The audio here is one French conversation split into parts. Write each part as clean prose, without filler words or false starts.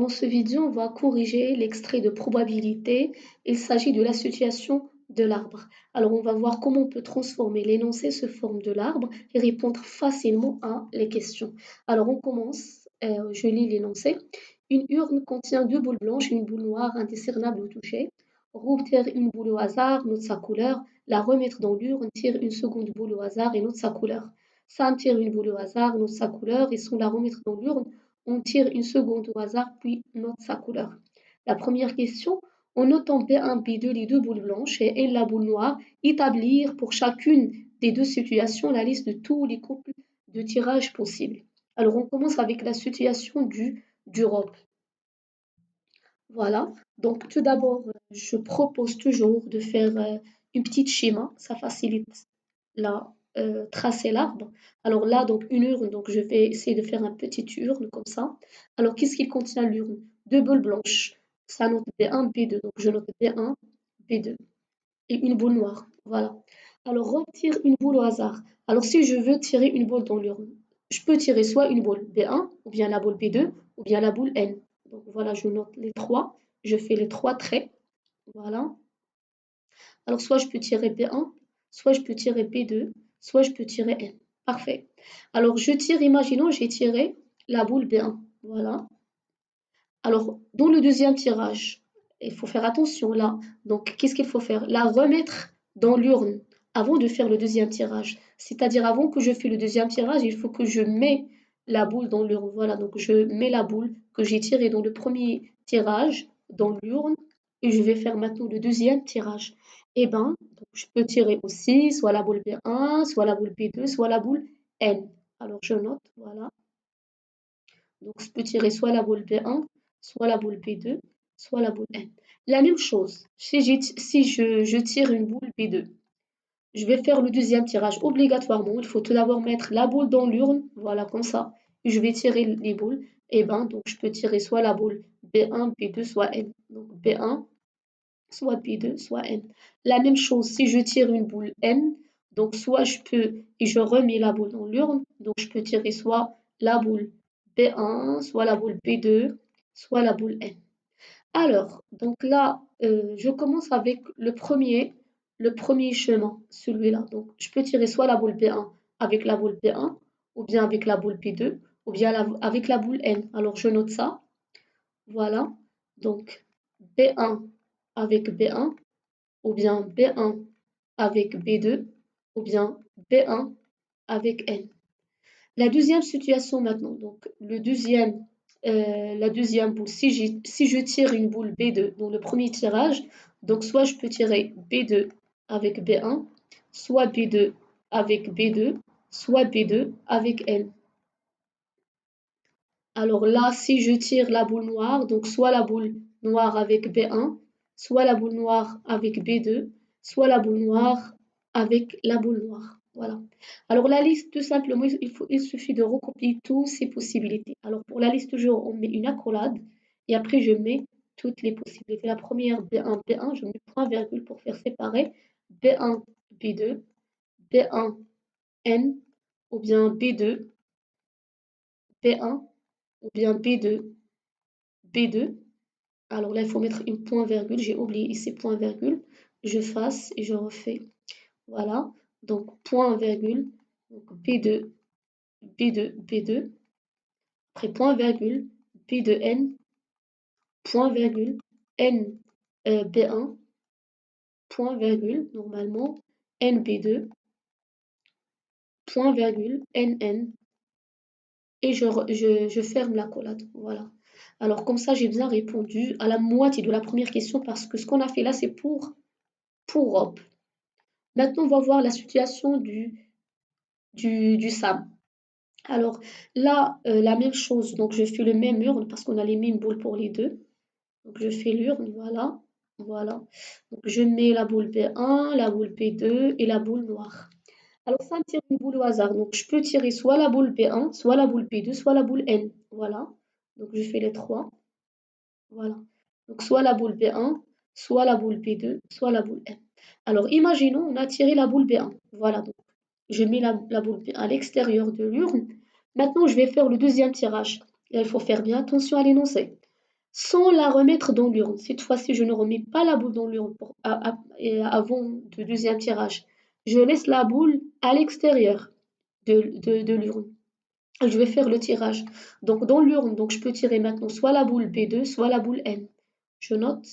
dans ce vidéo, on va corriger l'extrait de probabilité. Il s'agit de la situation de l'arbre. Alors, on va voir comment on peut transformer l'énoncé sous forme de l'arbre et répondre facilement à les questions. Alors, on commence. Je lis l'énoncé. Une urne contient deux boules blanches et une boule noire indiscernable au toucher. Rouvre une boule au hasard, note sa couleur. La remettre dans l'urne, tire une seconde boule au hasard et note sa couleur. Sam tire une boule au hasard, note sa couleur et sans la remettre dans l'urne, on tire une seconde au hasard, puis note sa couleur. La première question, en notant B1, B2 les deux boules blanches et N la boule noire, établir pour chacune des deux situations la liste de tous les couples de tirage possibles. Alors on commence avec la situation du robe. Voilà, donc tout d'abord, je propose toujours de faire une petite schéma, ça facilite la tracer l'arbre. Alors là, donc une urne, donc je vais essayer de faire un petit urne comme ça. Alors qu'est-ce qu'il contient l'urne? Deux boules blanches, ça note B1, B2, donc je note B1, B2 et une boule noire. Voilà. Alors retire une boule au hasard. Alors si je veux tirer une boule dans l'urne, je peux tirer soit une boule B1, ou bien la boule B2, ou bien la boule N. Donc voilà, je note les trois, je fais les trois traits. Voilà. Alors, soit je peux tirer B1, soit je peux tirer B2, soit je peux tirer N. Parfait. Alors, je tire, imaginons, j'ai tiré la boule B1. Voilà. Alors, dans le deuxième tirage, il faut faire attention là. Donc, qu'est-ce qu'il faut faire? La remettre dans l'urne avant de faire le deuxième tirage. C'est-à-dire, avant que je fasse le deuxième tirage, il faut que je mette la boule dans l'urne. Voilà, donc je mets la boule que j'ai tirée dans le premier tirage dans l'urne et je vais faire maintenant le deuxième tirage. Eh bien, je peux tirer aussi soit la boule B1, soit la boule B2, soit la boule N. Alors, je note, voilà. Donc, je peux tirer soit la boule B1, soit la boule B2, soit la boule N. La même chose, si je tire une boule B2, je vais faire le deuxième tirage obligatoirement. Il faut tout d'abord mettre la boule dans l'urne, voilà, comme ça. Je vais tirer les boules. Et ben, donc, je peux tirer soit la boule B1, B2, soit N. Donc, B1, soit B2, soit N. La même chose, si je tire une boule N, donc soit je peux, et je remets la boule dans l'urne, donc je peux tirer soit la boule B1, soit la boule B2, soit la boule N. Alors, donc là, je commence avec le premier chemin, celui-là. Donc, je peux tirer soit la boule B1 avec la boule B1, ou bien avec la boule B2, ou bien avec la boule N. Alors, je note ça. Voilà. Donc, B1 avec B1, ou bien B1 avec B2, ou bien B1 avec N. La deuxième situation maintenant, donc la deuxième boule, si je tire une boule B2 dans le premier tirage, donc soit je peux tirer B2 avec B1, soit B2 avec B2, soit B2 avec N. Alors là, si je tire la boule noire, donc soit la boule noire avec B1, soit la boule noire avec B2, soit la boule noire avec la boule noire. Voilà. Alors la liste, tout simplement, il suffit de recopier toutes ces possibilités. Alors pour la liste toujours, on met une accolade et après je mets toutes les possibilités. La première, B1, B1, je mets point virgule pour faire séparer B1, B2, B1, N, ou bien B2, B1, ou bien B2, B2. Alors là, il faut mettre une point virgule. J'ai oublié ici point virgule. Je fasse et je refais. Voilà. Donc point virgule. Donc B2, B2, B2. Après point virgule. B2N. Point virgule. N B1. Point virgule. Normalement. NB2. Point virgule. NN. Et je ferme la collade. Voilà. Alors comme ça, j'ai bien répondu à la moitié de la première question parce que ce qu'on a fait là, c'est pour Rob. Maintenant, on va voir la situation du Sam. Alors là, la même chose. Donc, je fais le même urne parce qu'on a les mêmes boules pour les deux. Donc, je fais l'urne, voilà. Voilà. Donc, je mets la boule B1, la boule B2 et la boule noire. Alors, ça me tire une boule au hasard. Donc, je peux tirer soit la boule B1, soit la boule B2, soit la boule N. Voilà. Donc, je fais les trois. Voilà. Donc, soit la boule B1, soit la boule B2, soit la boule N. Alors, imaginons, on a tiré la boule B1. Voilà. Donc, je mets la boule B1 à l'extérieur de l'urne. Maintenant, je vais faire le deuxième tirage. Là, il faut faire bien attention à l'énoncé. sans la remettre dans l'urne. Cette fois-ci, je ne remets pas la boule dans l'urne avant le deuxième tirage. Je laisse la boule à l'extérieur de l'urne. Je vais faire le tirage. Donc, dans l'urne, donc, je peux tirer maintenant soit la boule B2, soit la boule N. Je note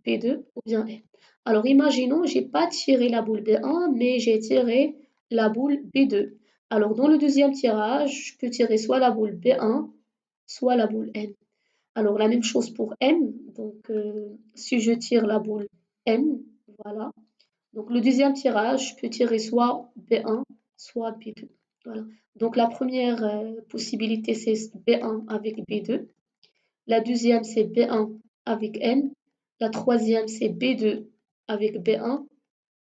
B2 ou bien N. Alors, imaginons, j'ai pas tiré la boule B1, mais j'ai tiré la boule B2. Alors, dans le deuxième tirage, je peux tirer soit la boule B1, soit la boule N. Alors, la même chose pour N. Donc, si je tire la boule N, voilà. Donc, le deuxième tirage, je peux tirer soit B1, soit B2. Voilà. Donc, la première possibilité, c'est B1 avec B2. La deuxième, c'est B1 avec N. La troisième, c'est B2 avec B1.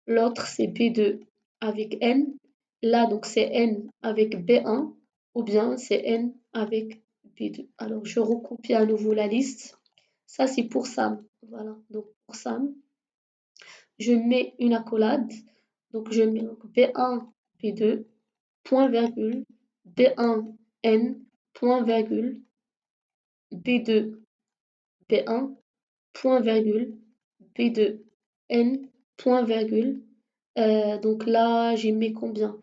L'autre, c'est B2 avec N. Là, donc, c'est N avec B1 ou bien c'est N avec B2. Alors, je recopie à nouveau la liste. Ça, c'est pour Sam. Voilà. Donc, pour Sam, je mets une accolade. Donc, je mets donc B1, B2, point virgule, B1, N, point virgule, B2, B1, point virgule, B2, N, point virgule. Donc là, j'ai mis combien?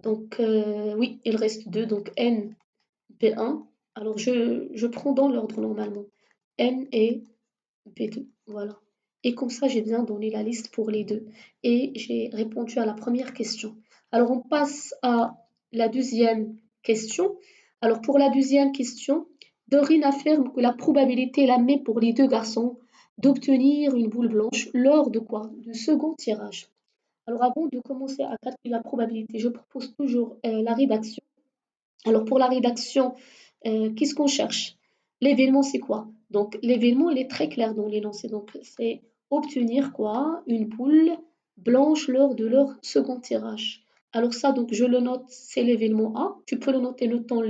Donc oui, il reste 2, donc N, B1. Alors je prends dans l'ordre normalement. N et B2, voilà. Et comme ça, j'ai bien donné la liste pour les deux. Et j'ai répondu à la première question. Alors on passe à la deuxième question. Alors pour la deuxième question, Dorine affirme que la probabilité est la même pour les deux garçons d'obtenir une boule blanche lors de quoi? Du second tirage. Alors avant de commencer à calculer la probabilité, je propose toujours la rédaction. Alors pour la rédaction, qu'est-ce qu'on cherche? L'événement, c'est quoi? Donc l'événement, il est très clair dans l'énoncé. Donc c'est obtenir quoi? Une boule blanche lors de leur second tirage. Alors ça, donc je le note, c'est l'événement A. Tu peux le noter notant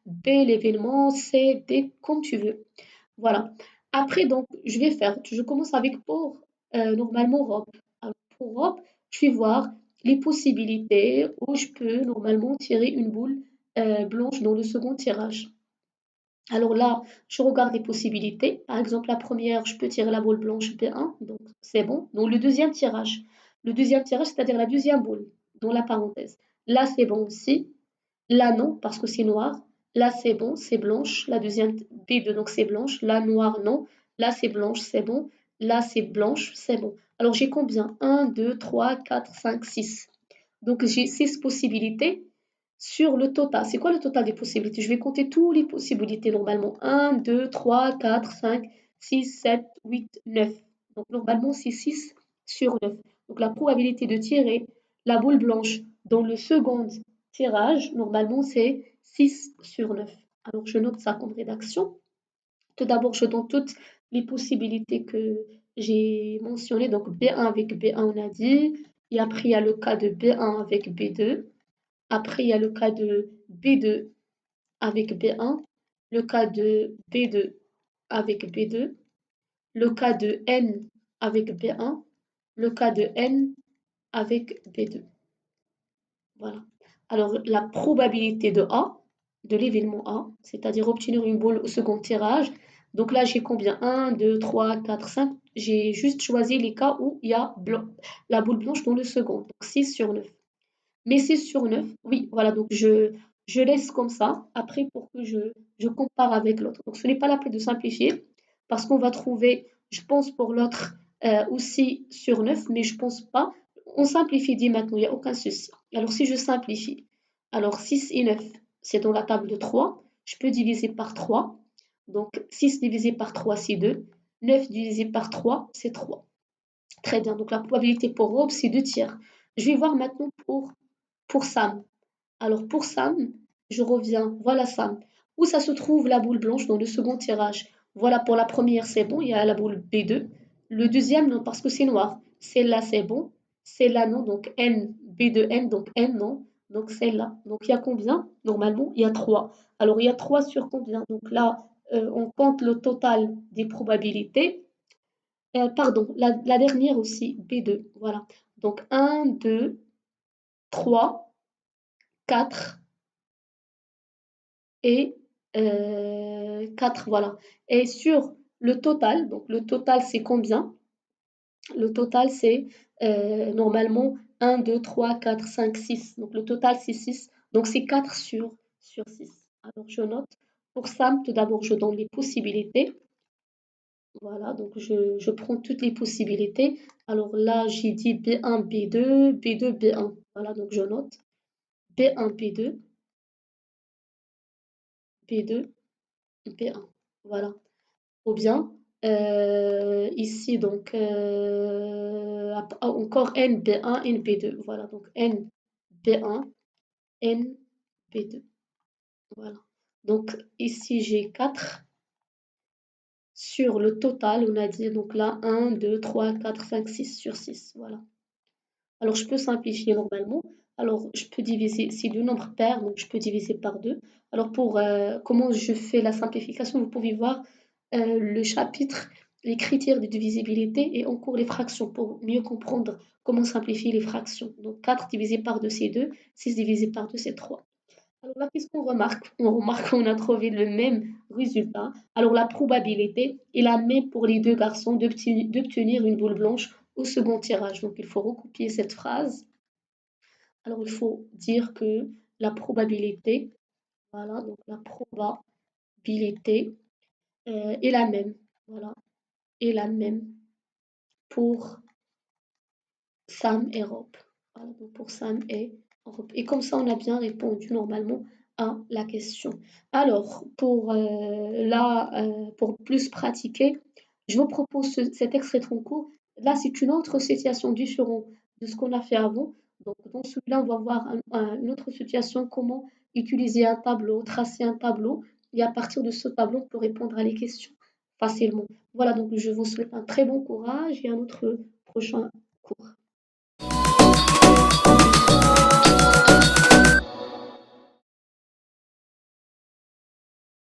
B, l'événement, C, D, comme tu veux. Voilà. Après, donc, je commence avec pour, normalement, robe. Alors, pour robe, je vais voir les possibilités où je peux normalement tirer une boule blanche dans le second tirage. Alors là, je regarde les possibilités. Par exemple, la première, je peux tirer la boule blanche B1, donc c'est bon. Donc le deuxième tirage, c'est-à-dire la deuxième boule, dans la parenthèse. Là, c'est bon aussi. Là, non, parce que c'est noir. Là, c'est bon, c'est blanche. La deuxième B2, donc c'est blanche. Là, noir, non. Là, c'est blanche, c'est bon. Là, c'est blanche, c'est bon. Alors, j'ai combien? Un, 2, 3, 4, 5, 6. Donc, j'ai 6 possibilités sur le total. C'est quoi le total des possibilités? Je vais compter toutes les possibilités normalement. Un, 2, 3, 4, 5, 6, 7, 8, 9. Donc, normalement, c'est 6 sur 9. Donc, la probabilité de tirer la boule blanche dans le second tirage, normalement, c'est 6 sur 9. Alors, je note ça comme rédaction. Tout d'abord, je donne toutes les possibilités que j'ai mentionnées. Donc, B1 avec B1, on a dit. Et après, il y a le cas de B1 avec B2. Après, il y a le cas de B2 avec B1. Le cas de B2 avec B2. Le cas de N avec B1. Le cas de N avec B2. Voilà. Alors, la probabilité de A, de l'événement A, c'est-à-dire obtenir une boule au second tirage. Donc là, j'ai combien? Un, 2, 3, 4, 5. J'ai juste choisi les cas où il y a la boule blanche dans le second. Donc 6 sur 9. Mais 6 sur 9, oui, voilà. Donc je laisse comme ça, après pour que je compare avec l'autre. Donc ce n'est pas la peine de simplifier, parce qu'on va trouver, je pense pour l'autre aussi sur 9, mais je pense pas. On simplifie dit maintenant, il n'y a aucun souci. Alors si je simplifie, alors 6 et 9, c'est dans la table de 3. Je peux diviser par 3. Donc 6 divisé par 3, c'est 2. 9 divisé par 3, c'est 3. Très bien. Donc la probabilité pour Rob, c'est 2 tiers. Je vais voir maintenant pour Sam. Alors pour Sam, je reviens. Voilà Sam. Où ça se trouve la boule blanche dans le second tirage? Voilà pour la première, c'est bon, il y a la boule B2. Le deuxième, non, parce que c'est noir. Celle-là, c'est bon. Celle-là, non, donc N, B2N, donc N, non. Donc celle-là. Donc il y a combien? Normalement, il y a 3. Alors il y a 3 sur combien? Donc là, on compte le total des probabilités. Pardon, la dernière aussi, B2. Voilà. Donc un, 2, 3, 4 et 4, voilà. Et sur le total c'est combien? Le total c'est normalement un 2 3 4 5 six. Donc le total c'est 6. Donc c'est 4 sur 6. Alors je note. Pour ça, tout d'abord, je donne les possibilités. Voilà, donc je prends toutes les possibilités. Alors là, j'ai dit B1, B2, B2, B1. Voilà, donc je note B1, B2, B2, B1. Voilà. Ou bien, ici, donc, encore N, B1, N, B2. Voilà, donc N, B1, N, B2. Voilà. Donc ici, j'ai 4 sur le total. On a dit donc là un 2 3 4 5 6 sur 6. Voilà. Alors, je peux simplifier normalement. Alors, je peux diviser, c'est du nombre pair, donc je peux diviser par 2. Alors, pour comment je fais la simplification, vous pouvez voir le chapitre, les critères de divisibilité et en cours les fractions pour mieux comprendre comment simplifier les fractions. Donc, 4 divisé par 2, c'est 2. 6 divisé par 2, c'est 3. Alors là, qu'est-ce qu'on remarque? On remarque qu'on a trouvé le même résultat. Alors la probabilité est la même pour les deux garçons d'obtenir une boule blanche au second tirage. Donc il faut recopier cette phrase. Alors il faut dire que la probabilité, voilà, donc la probabilité est la même, voilà, est la même pour Sam et Rob. Voilà, donc pour Sam et Rob. Et comme ça, on a bien répondu normalement à la question. Alors, pour plus pratiquer, je vous propose cet extrait de concours. Là, c'est une autre situation différente de ce qu'on a fait avant. Donc, dans celui-là, on va voir une autre situation, comment utiliser un tableau, tracer un tableau, et à partir de ce tableau, on peut répondre à les questions facilement. Voilà, donc je vous souhaite un très bon courage et un autre prochain cours.